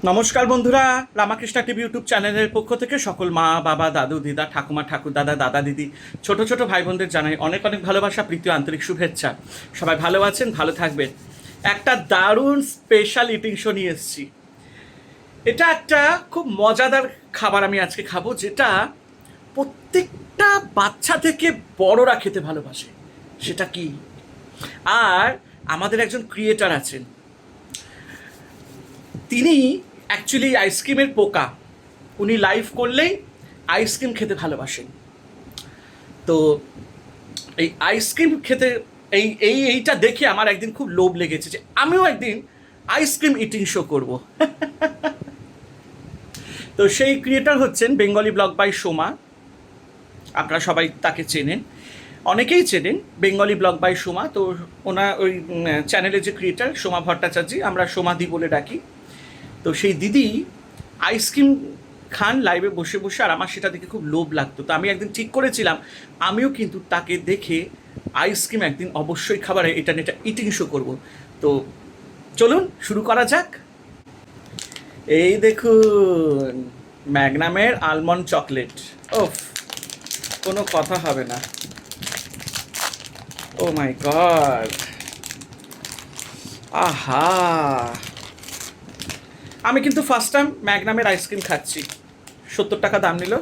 নমস্কার বন্ধুরা, Ramakrishna TV YouTube চ্যানেলের পক্ষ থেকে সকল মা বাবা দাদু দিদা ঠাকুমা ঠাকুর দাদা দাদা দিদি ছোট ছোট ভাই বোনদের জানাই অনেক অনেক ভালোবাসা, প্রীতি, আন্তরিক শুভেচ্ছা। সবাই ভালো আছেন, ভালো থাকবেন। একটা দারুণ স্পেশাল ইটিং শো নিয়ে এসেছি। এটা একটা খুব মজাদার খাবার আমি আজকে খাবো, যেটা প্রত্যেকটা বাচ্চা থেকে বড়রা খেতে ভালোবাসে। সেটা কি? আর আমাদের একজন ক্রিয়েটার আছেন, তিনি অ্যাকচুয়ালি আইসক্রিমের পোকা। উনি লাইভ করলেই আইসক্রিম খেতে ভালোবাসেন। তো এই আইসক্রিম খেতে এইটা দেখে আমার একদিন খুব লোভ লেগেছে যে আমিও একদিন আইসক্রিম ইটিং শো করব। তো সেই ক্রিয়েটার হচ্ছেন বেঙ্গলি ব্লগ বাই সোমা। আপনারা সবাই তাকে চেনেন, অনেকেই চেনেন বেঙ্গলি ব্লগ বাই সোমা। তো ওনার ওই চ্যানেলের যে ক্রিয়েটার সোমা ভট্টাচার্য, আমরা সোমাদি বলে ডাকি। তো সেই দিদি আইসক্রিম খান লাইভে বসে বসে, আর আমার সেটা দেখে খুব লোভ লাগতো। তো আমি একদিন ঠিক করেছিলাম আমিও কিন্তু তাকে দেখে আইসক্রিম একদিন অবশ্যই খাবারে এটা ইটিং শো করবো। তো চলুন শুরু করা যাক। এই দেখুন ম্যাগনামের আলমন্ড চকলেট। ওফ, কোনো কথা হবে না। ও মাই গড, আহা! আমি কিন্তু ফার্স্ট টাইম ম্যাগনামের আইসক্রিম খাচ্ছি। 70 টাকা দাম নিল,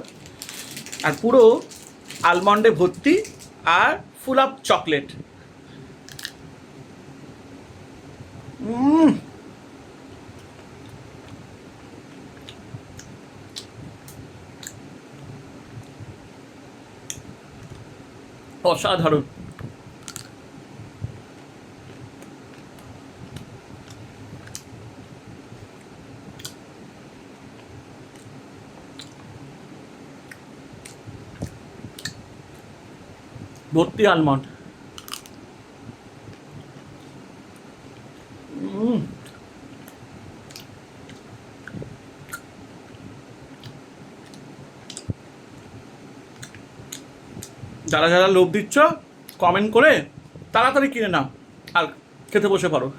আর পুরো আলমন্ডে ভর্তি আর ফুল অফ চকলেট। অসাধারণ। ভর্তি আলমন্ড। যারা যারা লোভ দিচ্ছ কমেন্ট করে তাড়াতাড়ি কিনে নাও আর খেতে বসে পড়ো।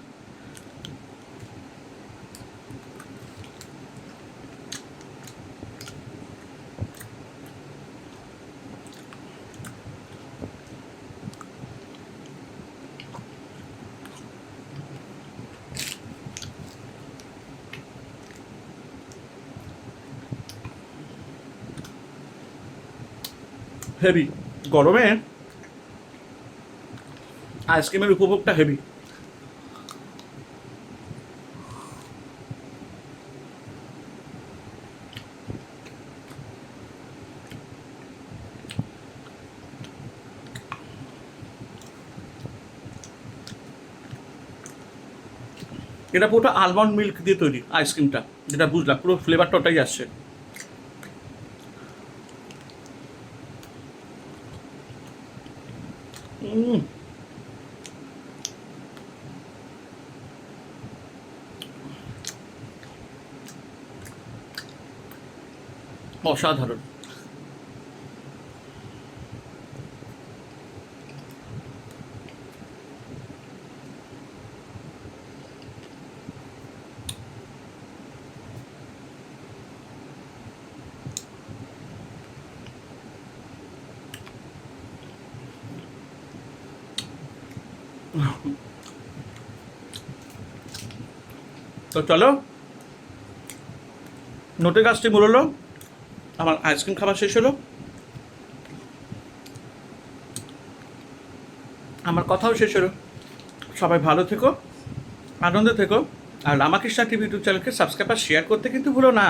হেভি গরমে আইসক্রিমের উপভোগটা হেভি। এটা পুরোটা আলমন্ড মিল্ক দিয়ে তৈরি আইসক্রিমটা, যেটা বুঝলাম পুরো ফ্লেভারটা ওটাই আসছে। অসাধারণ। তো চলো, নোটে গাছটি মূল্য, আমার আইসক্রিম খাবার শেষ হলো, আমার কথাও শেষ হলো। সবাই ভালো থেকো, আনন্দে থেকো, আর রামাকৃষ্ণ টিভি ইউটিউব চ্যানেলকে সাবস্ক্রাইব আর শেয়ার করতে কিন্তু ভুলো না।